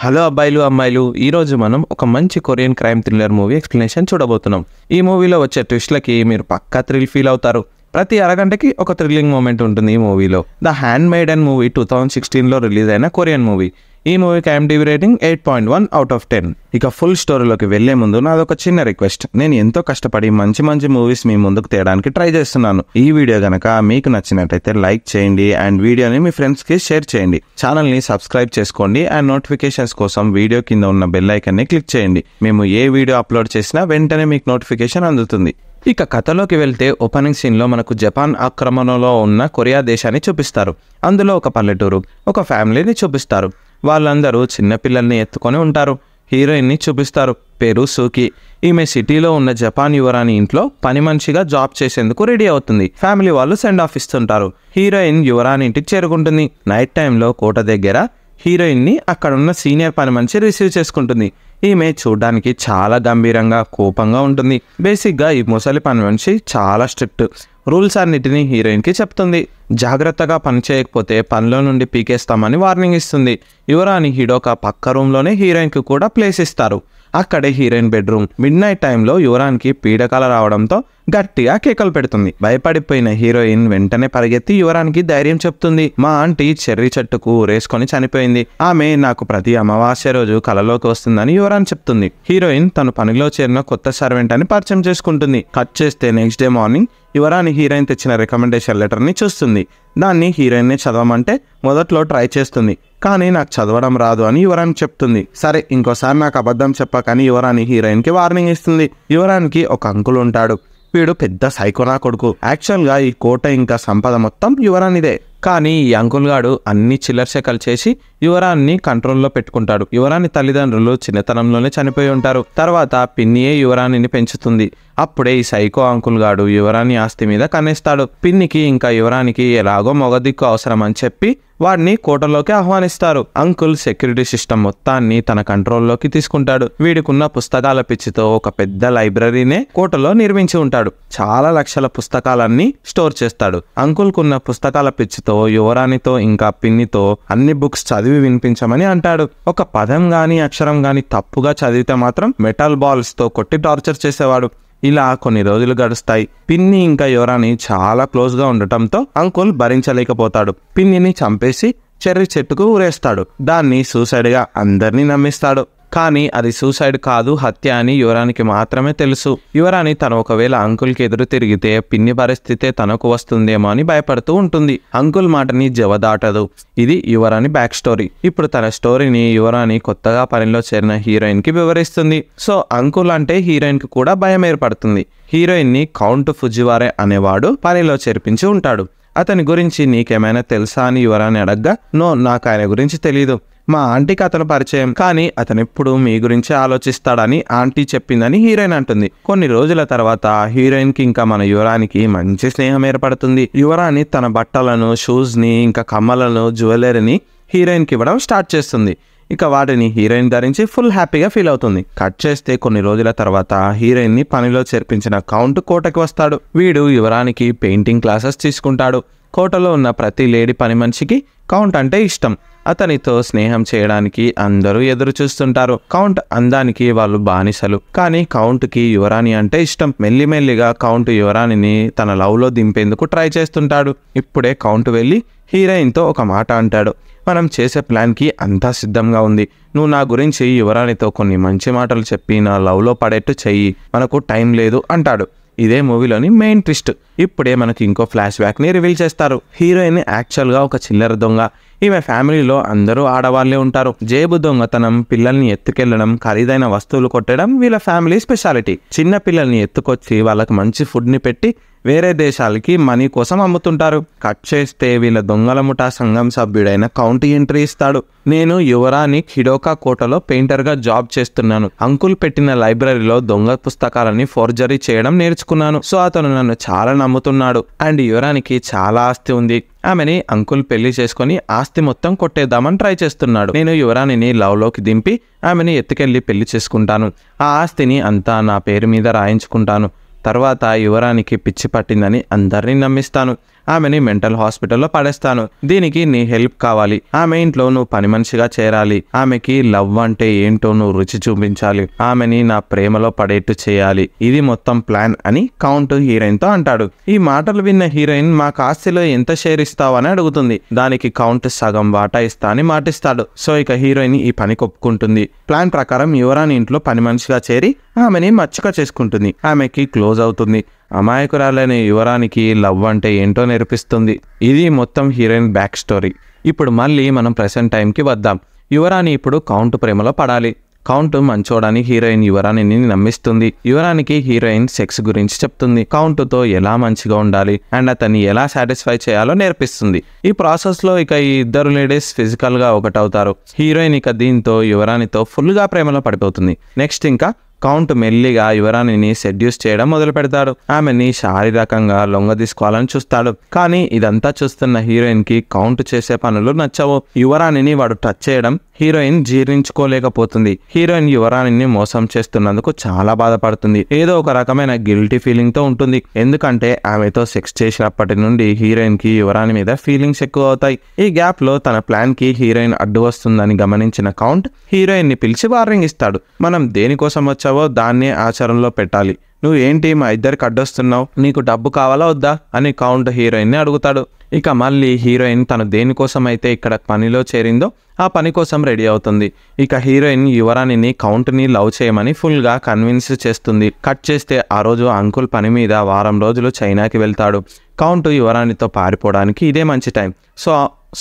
Hello అబ్బాయిలు అమ్మాయిలు, ఈరోజు మనం ఒక మంచి Korean crime thriller movie explanation చూడబోతున్నాం. ఈ మూవీలో వచ్చే ట్విస్ట్లకి మీరు పక్కా థ్రిల్ ఫీల్ అవుతారు. ప్రతి అరగంటకి ఒక థ్రిల్లింగ్ మూమెంట్ ఉంటుంది ఈ మూవీలో. ద హ్యాండ్ మేడన్ మూవీ 2016లో రిలీజ్ అయిన కొరియన్ మూవీ. ఈ మూవీకి IMDb రేటింగ్ 8.1 out of 10. ఇక ఫుల్ స్టోరీలోకి వెళ్లే ముందు నాదొక చిన్న రిక్వెస్ట్. నేను ఎంతో కష్టపడి మంచి మూవీస్ మీ ముందుకు తేయడానికి ట్రై చేస్తున్నాను. ఈ వీడియో గనక మీకు నచ్చినట్టయితే లైక్ చేయండి అండ్ వీడియోని మీ ఫ్రెండ్స్ కి షేర్ చేయండి. ఛానల్ ని సబ్స్క్రైబ్ చేసుకోండి అండ్ నోటిఫికేషన్స్ కోసం వీడియో కింద ఉన్న బెల్ ఐకాన్ ని క్లిక్ చేయండి. మేము ఏ వీడియో అప్లోడ్ చేసినా వెంటనే మీకు నోటిఫికేషన్ అందుతుంది. ఇక కథలోకి వెళ్తే ఓపెనింగ్ సీన్లో మనకు జపాన్ ఆక్రమణలో ఉన్న కొరియా దేశాన్ని చూపిస్తారు. అందులో ఒక పల్లెటూరు, ఒక ఫ్యామిలీని చూపిస్తారు. వాళ్ళందరూ చిన్నపిల్లల్ని ఎత్తుకొని ఉంటారు. హీరోయిన్ని చూపిస్తారు. పేరు సూకి. ఈమె సిటీలో ఉన్న జపాన్ యువరాణి ఇంట్లో పని మనిషిగా జాబ్ చేసేందుకు రెడీ అవుతుంది. ఫ్యామిలీ వాళ్ళు సెండ్ ఆఫ్ ఇస్తుంటారు. హీరోయిన్ యువరాణి ఇంటికి చేరుకుంటుంది. నైట్ టైంలో కోట దగ్గర హీరోయిన్ని అక్కడున్న సీనియర్ పని మనిషి రిసీవ్ చేసుకుంటుంది. ఈమె చూడ్డానికి చాలా గంభీరంగా కోపంగా ఉంటుంది. బేసిక్గా ఈ ముసలి పని మనిషి చాలా స్ట్రిక్ట్. రూల్స్ అన్నిటినీ హీరోయిన్కి చెప్తుంది. జాగ్రత్తగా పని చేయకపోతే పనిలో నుండి పీకేస్తామని వార్నింగ్ ఇస్తుంది. యువరాణి హిడోక పక్క రూమ్లోనే హీరోయిన్కి కూడా ప్లేస్ ఇస్తారు. అక్కడే హీరోయిన్ బెడ్రూమ్. మిడ్ నైట్ టైంలో యువరానికి పీడకల రావడంతో గట్టిగా కేకలు పెడుతుంది. భయపడిపోయిన హీరోయిన్ వెంటనే పరిగెత్తి యువరానికి ధైర్యం చెప్తుంది. మా ఆంటీ చెర్రీ చెట్టుకు ఊరేసుకొని చనిపోయింది. ఆమె నాకు ప్రతి అమావాస్య రోజు కలలోకి వస్తుందని యువరాన్ చెప్తుంది. హీరోయిన్ తను పనిలో చేరిన కొత్త సర్వెంట్ అని పరిచయం చేసుకుంటుంది. కట్ చేస్తే నెక్స్ట్ డే మార్నింగ్ యువరాని హీరోయిన్ తెచ్చిన రికమెండేషన్ లెటర్ని చూస్తుంది. దాన్ని హీరోయిన్ని చదవమంటే మొదట్లో ట్రై చేస్తుంది. కానీ నాకు చదవడం రాదు అని యువరానికి చెప్తుంది. సరే ఇంకోసారి నాకు అబద్ధం చెప్పకని యువరాని హీరోయిన్కి వార్నింగ్ ఇస్తుంది. యువరానికి ఒక అంకుల్ ఉంటాడు. వీడు పెద్ద సైకోనా కొడుకు. యాక్చువల్గా ఈ కోట ఇంకా సంపద మొత్తం యువరానిదే. కానీ ఈ అంకుల్ గాడు అన్ని చిల్లర శకలు చేసి యువరాన్ని కంట్రోల్లో పెట్టుకుంటాడు. యువరాని తల్లిదండ్రులు చిన్నతనంలోనే చనిపోయి ఉంటారు. తర్వాత పిన్నియే యువరాణిని పెంచుతుంది. అప్పుడే ఈ సైకో అంకుల్ గాడు యువరాణి ఆస్తి మీద కన్నేస్తాడు. పిన్నికి ఇంకా యువరానికి ఎలాగో మొగదిక్కు అవసరం అని చెప్పి వాడిని కోటలోకి ఆహ్వానిస్తారు. అంకుల్ సెక్యూరిటీ సిస్టమ్ మొత్తాన్ని తన కంట్రోల్లోకి తీసుకుంటాడు. వీడికున్న పుస్తకాల పిచ్చితో ఒక పెద్ద లైబ్రరీనే కోటలో నిర్మించి ఉంటాడు. చాలా లక్షల పుస్తకాలన్నీ స్టోర్ చేస్తాడు. అంకుల్ కున్న పుస్తకాల పిచ్చితో యువరాణితో ఇంకా పిన్నితో అన్ని బుక్స్ చదివి వినిపించమని అంటాడు. ఒక పదం గాని అక్షరం గాని తప్పుగా చదివితే మాత్రం మెటల్ బాల్స్ తో కొట్టి టార్చర్ చేసేవాడు. ఇలా కొన్ని రోజులు గడుస్తాయి. పిన్ని ఇంకా యువరాణి చాలా క్లోజ్ గా ఉండటంతో అంకుల్ భరించలేకపోతాడు. పిన్నిని చంపేసి చెర్రీ చెట్టుకు ఊరేస్తాడు. దాన్ని సూసైడ్ గా అందరినీ నమ్మిస్తాడు. కానీ అది సూసైడ్ కాదు, హత్య అని యువరానికి మాత్రమే తెలుసు. యువరాణి తను ఒకవేళ అంకుల్కి ఎదురు తిరిగితే పిన్ని పరిస్థితే తనకు వస్తుందేమో అని భయపడుతూ ఉంటుంది. అంకుల్ మాటని జవదాటదు. ఇది యువరాణి బ్యాక్ స్టోరీ. ఇప్పుడు తన స్టోరీని యువరాణి కొత్తగా పనిలో చేరిన హీరోయిన్ కి వివరిస్తుంది. సో అంకుల్ అంటే హీరోయిన్ కి కూడా భయం ఏర్పడుతుంది. హీరోయిన్ ని కౌంట్ ఫుజివారే అనేవాడు పనిలో చేర్పించి ఉంటాడు. అతని గురించి నీకేమైనా తెలుసా అని యువరాణి అడగ్గా, నో, నాకు ఆయన గురించి తెలీదు. మా ఆంటీకి అతను పరిచయం, కానీ అతను ఎప్పుడు మీ గురించి ఆలోచిస్తాడని ఆంటీ చెప్పిందని హీరోయిన్ అంటుంది. కొన్ని రోజుల తర్వాత హీరోయిన్ కి ఇంకా మన యువరానికి మంచి స్నేహం ఏర్పడుతుంది. యువరాణి తన బట్టలను, షూస్ ని, ఇంకా కమ్మలను, జ్యువెలరీని హీరోయిన్ కి ఇవ్వడం స్టార్ట్ చేస్తుంది. ఇక వాటిని హీరోయిన్ ధరించి ఫుల్ హ్యాపీగా ఫీల్ అవుతుంది. కట్ చేస్తే కొన్ని రోజుల తర్వాత హీరోయిన్ ని పనిలో చేర్పించిన కౌంట్ కోటకి వస్తాడు. వీడు యువరానికి పెయింటింగ్ క్లాసెస్ తీసుకుంటాడు. కోటలో ఉన్న ప్రతి లేడీ పని మనిషికి కౌంట్ అంటే ఇష్టం. అతనితో స్నేహం చేయడానికి అందరూ ఎదురు చూస్తుంటారు. కౌంట్ అందానికి వాళ్ళు బానిసలు. కానీ కౌంట్ కి యువరాణి అంటే ఇష్టం. మెల్లిమెల్లిగా కౌంట్ యువరాణిని తన లవ్ లో దింపేందుకు ట్రై చేస్తుంటాడు. ఇప్పుడే కౌంట్ వెళ్ళి హీరోయిన్ తో ఒక మాట అంటాడు. మనం చేసే ప్లాన్ కి అంతా సిద్ధంగా ఉంది. నువ్వు నా గురించి యువరాణితో కొన్ని మంచి మాటలు చెప్పి నా లవ్ లో పడేట్టు చెయ్యి. మనకు టైం లేదు అంటాడు. ఇదే మూవీలోని మెయిన్ ట్విస్ట్. ఇప్పుడే మనకి ఇంకో ఫ్లాష్ బ్యాక్ ని రివీల్ చేస్తారు. హీరోయిన్ యాక్చువల్ గా ఒక చిల్లర దొంగ. ఈమె ఫ్యామిలీలో అందరూ ఆడవాళ్లే ఉంటారు. జేబు దొంగతనం, పిల్లల్ని ఎత్తుకెళ్లడం, ఖరీదైన వస్తువులు కొట్టడం వీళ్ళ ఫ్యామిలీ స్పెషాలిటీ. చిన్న పిల్లల్ని ఎత్తుకొచ్చి వాళ్ళకి మంచి ఫుడ్ ని పెట్టి వేరే దేశాలకి మనీ కోసం అమ్ముతుంటారు. కట్ చేస్తే వీళ్ళ దొంగల ముఠా సంఘం సభ్యుడైన కౌంట్ ఎంట్రీ ఇస్తాడు. నేను యువరాని హిడోకా కోటలో పెయింటర్ గా జాబ్ చేస్తున్నాను. అంకుల్ పెట్టిన లైబ్రరీలో దొంగ పుస్తకాలని ఫోర్జరీ చేయడం నేర్చుకున్నాను. సో అతను నన్ను చాలా నమ్ముతున్నాడు. అండ్ యువరానికి చాలా ఆస్తి ఉంది. ఆమెని అంకుల్ పెళ్లి చేసుకుని ఆస్తి మొత్తం కొట్టేద్దామని ట్రై చేస్తున్నాడు. నేను యువరాణిని లవ్ లోకి దింపి ఆమెని ఎత్తుకెళ్లి పెళ్లి చేసుకుంటాను. ఆ ఆస్తిని అంతా నా పేరు మీద రాయించుకుంటాను. తర్వాత యువరానికి పిచ్చి పట్టిందని అందరినీ నమ్మిస్తాను. ఆమెని మెంటల్ హాస్పిటల్లో పడేస్తాను. దీనికి నీ హెల్ప్ కావాలి. ఆమె ఇంట్లో నువ్వు పని మనిషిగా చేరాలి. ఆమెకి లవ్ అంటే ఏంటో నువ్వు రుచి చూపించాలి. ఆమెని నా ప్రేమలో పడేట్టు చేయాలి. ఇది మొత్తం ప్లాన్ అని కౌంట్ హీరోయిన్ తో అంటాడు. ఈ మాటలు విన్న హీరోయిన్ మా ఆస్తిలో ఎంత షేర్ ఇస్తావు అని అడుగుతుంది. దానికి కౌంట్ సగం వాటా ఇస్తా అని మాటిస్తాడు. సో ఇక హీరోయిన్ ఈ పని ఒప్పుకుంటుంది. ప్లాన్ ప్రకారం యువరాణి ఇంట్లో పని మనిషిగా చేరి ఆమెని మచ్చిక చేసుకుంటుంది. ఆమెకి క్లోజ్ అవుతుంది. అమాయకురాలైన యువరానికి లవ్ అంటే ఏంటో నేర్పిస్తుంది. ఇది మొత్తం హీరోయిన్ బ్యాక్ స్టోరీ. ఇప్పుడు మళ్ళీ మనం ప్రెసెంట్ టైంకి వద్దాం. యువరాణి ఇప్పుడు కౌంట్ ప్రేమలో పడాలి. కౌంట్ మంచోడని హీరోయిన్ యువరాణిని నమ్మిస్తుంది. యువరానికి హీరోయిన్ సెక్స్ గురించి చెప్తుంది. కౌంట్తో ఎలా మంచిగా ఉండాలి అండ్ అతన్ని ఎలా సాటిస్ఫై చేయాలో నేర్పిస్తుంది. ఈ ప్రాసెస్ లో ఇక ఈ ఇద్దరు లేడీస్ ఫిజికల్ గా ఒకటవుతారు. హీరోయిన్ ఇక దీంతో యువరానితో ఫుల్ గా ప్రేమలో పడిపోతుంది. నెక్స్ట్ ఇంకా కౌంట్ మెల్లిగా యువరాణిని సెడ్యూస్ చేయడం మొదలు పెడతాడు. ఆమెని శారీరకంగా లొంగ తీసుకోవాలని చూస్తాడు. కానీ ఇదంతా చూస్తున్న హీరోయిన్ కి కౌంట్ చేసే పనులు నచ్చవు. యువరాణిని వాడు టచ్ చేయడం హీరోయిన్ జీర్ణించుకోలేకపోతుంది. హీరోయిన్ యువరాణిని మోసం చేస్తున్నందుకు చాలా బాధపడుతుంది. ఏదో ఒక రకమైన గిల్టీ ఫీలింగ్ తో ఉంటుంది. ఎందుకంటే ఆమెతో సెక్స్ చేసినప్పటి నుండి హీరోయిన్ కి యువరాణి మీద ఫీలింగ్స్ ఎక్కువ అవుతాయి. ఈ గ్యాప్ లో తన ప్లాన్ కి హీరోయిన్ అడ్డు వస్తుందని గమనించిన కౌంట్ హీరోయిన్ ని పిలిచి వార్నింగ్ ఇస్తాడు. మనం దేనికోసం వచ్చావో దాన్నే ఆచరణలో పెట్టాలి. నువ్వు ఏంటి మా ఇద్దరికి అడ్డొస్తున్నావు? నీకు డబ్బు కావాలా వద్దా అని కౌంట్ హీరోయిన్ ని అడుగుతాడు. ఇక మళ్ళీ హీరోయిన్ తను దేనికోసం అయితే ఇక్కడ పనిలో చేరిందో ఆ పని కోసం రెడీ అవుతుంది. ఇక హీరోయిన్ యువరాణిని కౌంట్ని లవ్ చేయమని ఫుల్ గా కన్విన్స్ చేస్తుంది. కట్ చేస్తే ఆ రోజు అంకుల్ పని మీద వారం రోజులు చైనాకి వెళ్తాడు. కౌంట్ యువరాణితో పారిపోవడానికి ఇదే మంచి టైం.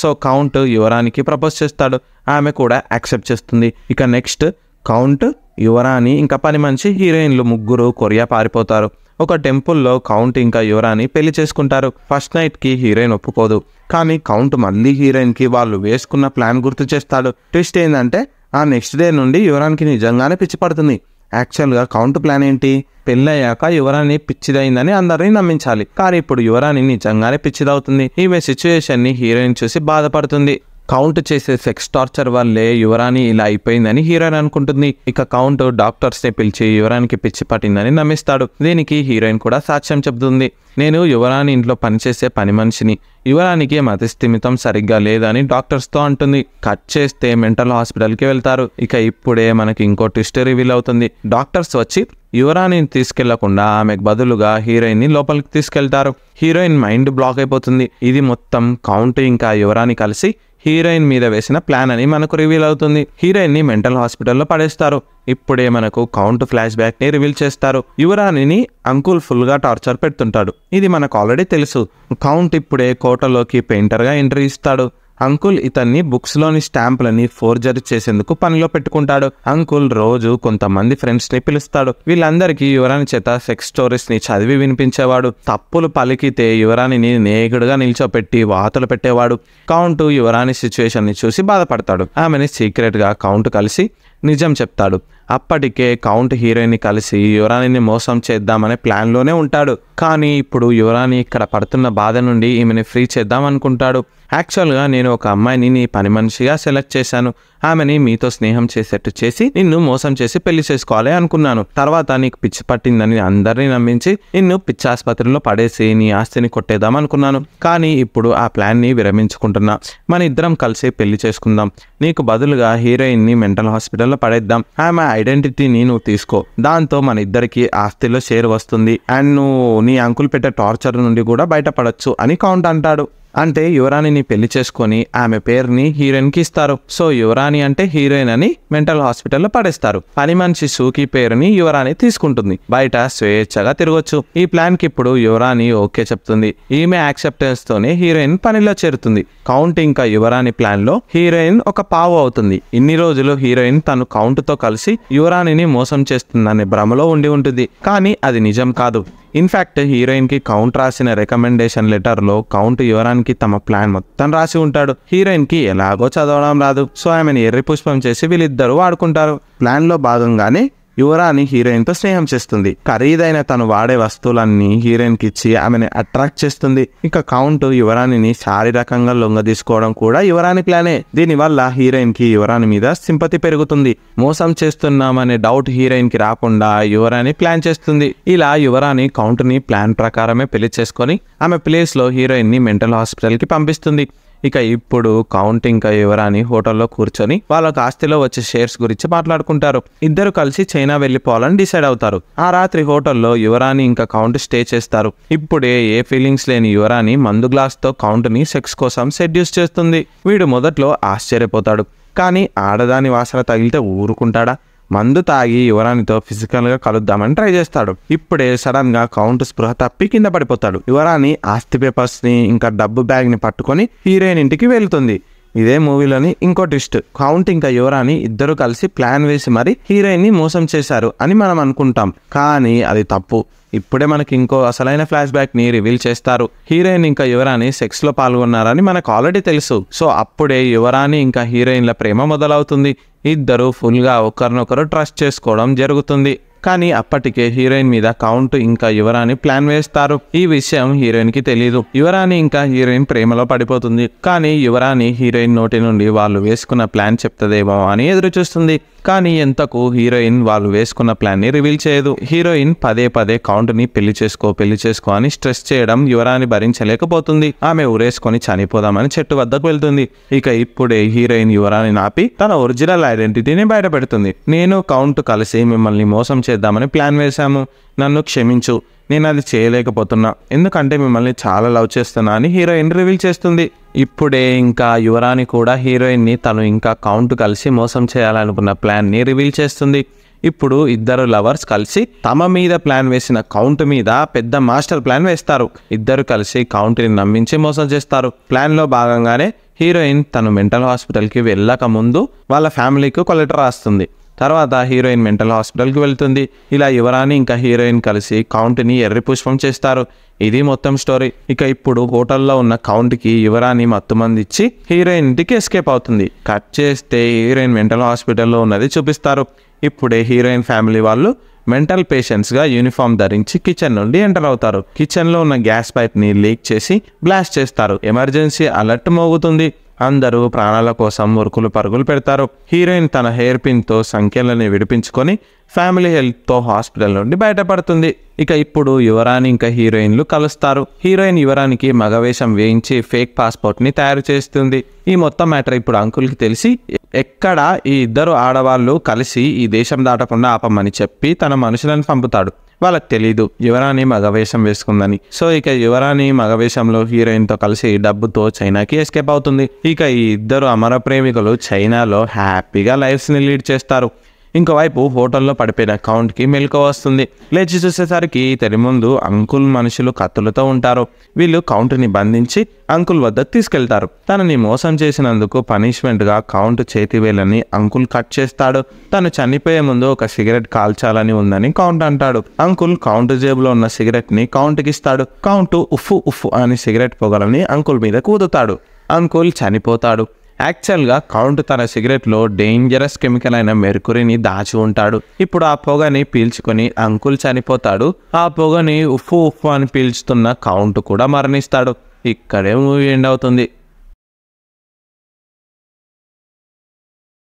సో కౌంట్ యువరానికి ప్రపోజ్ చేస్తాడు. ఆమె కూడా యాక్సెప్ట్ చేస్తుంది. ఇక నెక్స్ట్ కౌంట్, యువరాణి ఇంకా పని మనిషి హీరోయిన్లు ముగ్గురు కొరియా పారిపోతారు. ఒక టెంపుల్లో కౌంట్ ఇంకా యువరాణి పెళ్లి చేసుకుంటారు. ఫస్ట్ నైట్ కి హీరోయిన్ ఒప్పుకోదు. కానీ కౌంట్ మళ్ళీ హీరోయిన్ కి వాళ్ళు వేసుకున్న ప్లాన్ గుర్తు చేస్తాడు. ట్విస్ట్ ఏంటంటే ఆ నెక్స్ట్ డే నుండి యువరానికి నిజంగానే పిచ్చి పడుతుంది. యాక్చువల్గా కౌంట్ ప్లాన్ ఏంటి? పెళ్ళయ్యాక యువరాణి పిచ్చిదైందని అందరినీ నమ్మించాలి. కానీ ఇప్పుడు యువరాణి నిజంగానే పిచ్చిదవుతుంది. ఈమె సిచ్యువేషన్ ని హీరోయిన్ చూసి బాధపడుతుంది. కౌంట్ చేసే సెక్స్ టార్చర్ వల్లే యువరాణి ఇలా అయిపోయిందని హీరోయిన్ అనుకుంటుంది. ఇక కౌంట్ డాక్టర్స్ ని పిలిచి యువరానికి పిచ్చి పట్టిందని నమ్మిస్తాడు. దీనికి హీరోయిన్ కూడా సాక్ష్యం చెబుతుంది. నేను యువరాణి ఇంట్లో పనిచేసే పని మనిషిని. యువరానికి మతిస్థిమితం సరిగ్గా లేదని డాక్టర్స్ తో అంటుంది. కట్ చేస్తే మెంటల్ హాస్పిటల్ కి వెళ్తారు. ఇక ఇప్పుడే మనకి ఇంకో ట్విస్ట్ రివీల్ అవుతుంది. డాక్టర్స్ వచ్చి యువరాణిని తీసుకెళ్లకుండా ఆమెకు బదులుగా హీరోయిన్ ని లోపలికి తీసుకెళ్తారు. హీరోయిన్ మైండ్ బ్లాక్ అయిపోతుంది. ఇది మొత్తం కౌంట్ ఇంకా యువరాణి కలిసి హీరోయిన్ మీద వేసిన ప్లాన్ అని మనకు రివీల్ అవుతుంది. హీరోయిన్ ని మెంటల్ హాస్పిటల్లో పడేస్తారు. ఇప్పుడే మనకు కౌంట్ ఫ్లాష్ బ్యాక్ ని రివీల్ చేస్తారు. యువరాణిని అంకుల్ ఫుల్ గా టార్చర్ పెడుతుంటాడు. ఇది మనకు ఆల్రెడీ తెలుసు. కౌంట్ ఇప్పుడే కోటలోకి పెయింటర్ గా ఎంట్రీ ఇస్తాడు. అంకుల్ ఇతన్ని బుక్స్ లోని స్టాంపులని ఫోర్జరీ చేసేందుకు పనిలో పెట్టుకుంటాడు. అంకుల్ రోజు కొంతమంది ఫ్రెండ్స్ ని పిలుస్తాడు. వీళ్ళందరికీ యువరాణి చేత సెక్స్ స్టోరీస్ ని చదివి వినిపించేవాడు. తప్పులు పలికితే యువరాణిని నేకుడుగా నిల్చోపెట్టి వాతలు పెట్టేవాడు. కౌంట్ యువరాణి సిచ్యువేషన్ ని చూసి బాధపడతాడు. ఆమెని సీక్రెట్ గా కౌంట్ కలిసి నిజం చెప్తాడు. అప్పటికే కౌంట్ హీరోయిన్ ని కలిసి యువరాణిని మోసం చేద్దామనే ప్లాన్ లోనే ఉంటాడు. కానీ ఇప్పుడు యువరాణి ఇక్కడ పడుతున్న బాధ నుండి ఈమెని ఫ్రీ చేద్దాం అనుకుంటాడు. యాక్చువల్గా నేను ఒక అమ్మాయిని నీ పని మనిషిగా సెలెక్ట్ చేశాను. ఆమెని మీతో స్నేహం చేసేట్టు చేసి నిన్ను మోసం చేసి పెళ్లి చేసుకోవాలి అనుకున్నాను. తర్వాత నీకు పిచ్చి పట్టిందని అందరినీ నమ్మించి నిన్ను పిచ్చాసుపత్రిలో పడేసి నీ ఆస్తిని కొట్టేద్దాం అనుకున్నాను. కానీ ఇప్పుడు ఆ ప్లాన్ ని విరమించుకుంటున్నా. మన ఇద్దరం కలిసి పెళ్లి చేసుకుందాం. నీకు బదులుగా హీరోయిన్ ని మెంటల్ హాస్పిటల్లో పడేద్దాం. ఆమె ఐడెంటిటీని నువ్వు తీసుకో. దాంతో మన ఇద్దరికి ఆస్తిలో షేర్ వస్తుంది. అండ్ నువ్వు నీ అంకుల్ పెట్టే టార్చర్ నుండి కూడా బయటపడొచ్చు అని కౌంట్ అంటాడు. అంటే యువరాణిని పెళ్లి చేసుకొని ఆమె పేరుని హీరోయిన్ కి ఇస్తారు. సో యువరాణి అంటే హీరోయిన్ అని మెంటల్ హాస్పిటల్లో పడేస్తారు. పని మనిషి సూకి పేరుని యువరాణి తీసుకుంటుంది. బయట స్వేచ్ఛగా తిరగొచ్చు. ఈ ప్లాన్ కి ఇప్పుడు యువరాణి ఓకే చెప్తుంది. ఈమె యాక్సెప్టెన్స్ తోనే హీరోయిన్ పనిలో చేరుతుంది. కౌంట్ ఇంకా యువరాణి ప్లాన్ లో హీరోయిన్ ఒక పావు అవుతుంది. ఇన్ని రోజులు హీరోయిన్ తను కౌంట్ తో కలిసి యువరాణిని మోసం చేస్తుందనే భ్రమలో ఉండి ఉంటుంది. కానీ అది నిజం కాదు. ఇన్ఫాక్ట్ హీరోయిన్ కి కౌంట్ రాసిన రికమెండేషన్ లెటర్ లో కౌంట్ యువరానికి తమ ప్లాన్ మొత్తం రాసి ఉంటాడు. హీరోయిన్ కి ఎలాగో చదవడం రాదు. సో ఆమెను ఎర్రి పుష్పం చేసి వీళ్ళిద్దరూ వాడుకుంటారు. ప్లాన్ లో భాగంగానే యువరాణి హీరోయిన్ తో స్నేహం చేస్తుంది. ఖరీదైన తను వాడే వస్తువులన్నీ హీరోయిన్ కి ఇచ్చి ఆమెను అట్రాక్ట్ చేస్తుంది. ఇక కౌంట్ యువరాణిని శారీరకంగా లొంగ తీసుకోవడం కూడా యువరాణి ప్లానే. దీని వల్ల హీరోయిన్ కి యువరాణి మీద సింపతి పెరుగుతుంది. మోసం చేస్తున్నామనే డౌట్ హీరోయిన్ కి రాకుండా యువరాణి ప్లాన్ చేస్తుంది. ఇలా యువరాణి కౌంట్ ని ప్లాన్ ప్రకారమే పెళ్లి చేసుకొని ఆమె ప్లేస్ లో హీరోయిన్ ని మెంటల్ హాస్పిటల్ కి పంపిస్తుంది. ఇక ఇప్పుడు కౌంట్ ఇంకా యువరాణి హోటల్లో కూర్చొని వాళ్ళకి ఆస్తిలో వచ్చే షేర్స్ గురించి మాట్లాడుకుంటారు. ఇద్దరు కలిసి చైనా వెళ్ళిపోవాలని డిసైడ్ అవుతారు. ఆ రాత్రి హోటల్లో యువరాణి ఇంకా కౌంట్ స్టే చేస్తారు. ఇప్పుడే ఏ ఫీలింగ్స్ లేని యువరాణి మందు గ్లాస్ తో కౌంట్ ని సెక్స్ కోసం సెడ్యూస్ చేస్తుంది. వీడు మొదట్లో ఆశ్చర్యపోతాడు, కానీ ఆడదాని వాసన తగిలితే ఊరుకుంటాడా? మందు తాగి యువరాణితో ఫిజికల్ గా కలుద్దామని ట్రై చేస్తాడు. ఇప్పుడే సడన్ గా కౌంట్ స్పృహ తప్పి కింద పడిపోతాడు. యువరాణి ఆస్తి పేపర్స్ ని ఇంకా డబ్బు బ్యాగ్ ని పట్టుకొని హీరోయిన్ ఇంటికి వెళ్తుంది. ఇదే మూవీలోని ఇంకో ట్విస్ట్. కౌంట్ ఇంకా యువరాణి ఇద్దరు కలిసి ప్లాన్ వేసి మరి హీరోయిన్ ని మోసం చేశారు అని మనం అనుకుంటాం, కానీ అది తప్పు. ఇప్పుడే మనకి ఇంకో అసలైన ఫ్లాష్ బ్యాక్ ని రివీల్ చేస్తారు. హీరోయిన్ ఇంకా యువరాణి సెక్స్ లో పాల్గొన్నారని మనకు ఆల్రెడీ తెలుసు. సో అప్పుడే యువరాణి ఇంకా హీరోయిన్ల ప్రేమ మొదలవుతుంది. ఇద్దరు ఫుల్ గా ఒకరినొకరు ట్రస్ట్ చేసుకోవడం జరుగుతుంది. కానీ అప్పటికే హీరోయిన్ మీద కౌంట్ ఇంకా యువరాణి ప్లాన్ వేస్తారు. ఈ విషయం హీరోయిన్ కి తెలియదు. యువరాణి ఇంకా హీరోయిన్ ప్రేమలో పడిపోతుంది. కానీ యువరాణి హీరోయిన్ నోటి నుండి వాళ్ళు వేసుకున్న ప్లాన్ చెప్తదేమో అని ఎదురు చూస్తుంది. కానీ ఎంతకు హీరోయిన్ వాళ్ళు వేసుకున్న ప్లాన్ ని రివీల్ చేయదు. హీరోయిన్ పదే పదే కౌంట్ ని పెళ్లి చేసుకో అని స్ట్రెస్ చేయడం యువరాణి భరించలేకపోతుంది. ఆమె ఉరేసుకొని చనిపోదామని చెట్టు వద్దకు వెళ్తుంది. ఇక ఇప్పుడే హీరోయిన్ యువరాణి ఆపి తన ఒరిజినల్ ఐడెంటిటీని బయటపెడుతుంది. నేను కౌంట్ కలిసి మిమ్మల్ని మోసం చేద్దామని ప్లాన్ వేశాము, నన్ను క్షమించు, నేను అది చేయలేకపోతున్నా, ఎందుకంటే మిమ్మల్ని చాలా లవ్ చేస్తున్నా అని హీరోయిన్ రివీల్ చేస్తుంది. ఇప్పుడే ఇంకా యువరాణి కూడా హీరోయిన్ ని తను ఇంకా కౌంట్ కలిసి మోసం చేయాలనుకున్న ప్లాన్ ని రివీల్ చేస్తుంది. ఇప్పుడు ఇద్దరు లవర్స్ కలిసి తమ మీద ప్లాన్ వేసిన కౌంట్ మీద పెద్ద మాస్టర్ ప్లాన్ వేస్తారు. ఇద్దరు కలిసి కౌంట్ ని నమ్మించి మోసం చేస్తారు. ప్లాన్ లో భాగంగానే హీరోయిన్ తను మెంటల్ హాస్పిటల్ కి వెళ్ళక ముందు వాళ్ళ ఫ్యామిలీకి ఒక లెటర్ రాస్తుంది. తర్వాత హీరోయిన్ మెంటల్ హాస్పిటల్కి వెళ్తుంది. ఇలా యువరాణి ఇంకా హీరోయిన్ కలిసి కౌంట్ని ఎర్రి పుష్పం చేస్తారు. ఇది మొత్తం స్టోరీ. ఇక ఇప్పుడు హోటల్లో ఉన్న కౌంట్కి యువరాణి మత్తుమంది ఇచ్చి హీరోయిన్ ఇంటికి ఎస్కేప్ అవుతుంది. కట్ చేస్తే హీరోయిన్ మెంటల్ హాస్పిటల్లో ఉన్నది చూపిస్తారు. ఇప్పుడే హీరోయిన్ ఫ్యామిలీ వాళ్ళు మెంటల్ పేషెంట్స్ గా యూనిఫామ్ ధరించి కిచెన్ నుండి ఎంటర్ అవుతారు. కిచెన్ లో ఉన్న గ్యాస్ పైప్ ని లీక్ చేసి బ్లాస్ట్ చేస్తారు. ఎమర్జెన్సీ అలర్ట్ మోగుతుంది. అందరూ ప్రాణాల కోసం ఉరుకులు పరుగులు పెడతారు. హీరోయిన్ తన హెయిర్ పిన్ తో సంఖ్యలని విడిపించుకొని ఫ్యామిలీ హెల్ప్ తో హాస్పిటల్ నుండి బయటపడుతుంది. ఇక ఇప్పుడు యువరాణి ఇంకా హీరోయిన్లు కలుస్తారు. హీరోయిన్ యువరానికి మగవేషం వేయించి ఫేక్ పాస్పోర్ట్ ని తయారు చేస్తుంది. ఈ మొత్తం మ్యాటర్ ఇప్పుడు అంకుల్ కి తెలిసి ఎక్కడ ఈ ఇద్దరు ఆడవాళ్ళు కలిసి ఈ దేశం దాటకుండా ఆపమని చెప్పి తన మనుషులను పంపుతాడు. వాళ్ళకి తెలీదు యువరాణి మగవేషం వేసుకుందని. సో ఇక యువరాణి మగవేషంలో హీరోయిన్ తో కలిసి డబ్బుతో చైనాకి ఎస్కేప్ అవుతుంది. ఇక ఈ ఇద్దరు అమర ప్రేమికులు చైనాలో హ్యాపీగా లైఫ్స్ ని లీడ్ చేస్తారు. ఇంకోవైపు హోటల్లో పడిపోయిన కౌంట్కి మెలకువ వస్తుంది. లేచి చూసేసరికి తెరి ముందు అంకుల్ మనుషులు కత్తులతో ఉంటారు. వీళ్ళు కౌంట్ని బంధించి అంకుల్ వద్దకు తీసుకెళ్తారు. తనని మోసం చేసినందుకు పనిష్మెంట్గా కౌంట్ చేతివేలని అంకుల్ కట్ చేస్తాడు. తను చనిపోయే ముందు ఒక సిగరెట్ కాల్చాలని ఉందని కౌంట్ అంటాడు. అంకుల్ కౌంట్ జేబులో ఉన్న సిగరెట్ ని కౌంట్కి ఇస్తాడు. కౌంట్ ఉఫ్ ఉఫ్ అని సిగరెట్ పొగలని అంకుల్ మీద కూదుతాడు. అంకుల్ చనిపోతాడు. యాక్చువల్గా కౌంట్ తన సిగరెట్లో డేంజరస్ కెమికల్ అయిన మెర్కురీని దాచి ఉంటాడు. ఇప్పుడు ఆ పొగని పీల్చుకొని అంకుల్ చనిపోతాడు. ఆ పొగని ఉఫ్ ఉఫ్ అని పీల్చుతున్న కౌంట్ కూడా మరణిస్తాడు. ఇక్కడే మూవీ ఎండ్ అవుతుంది.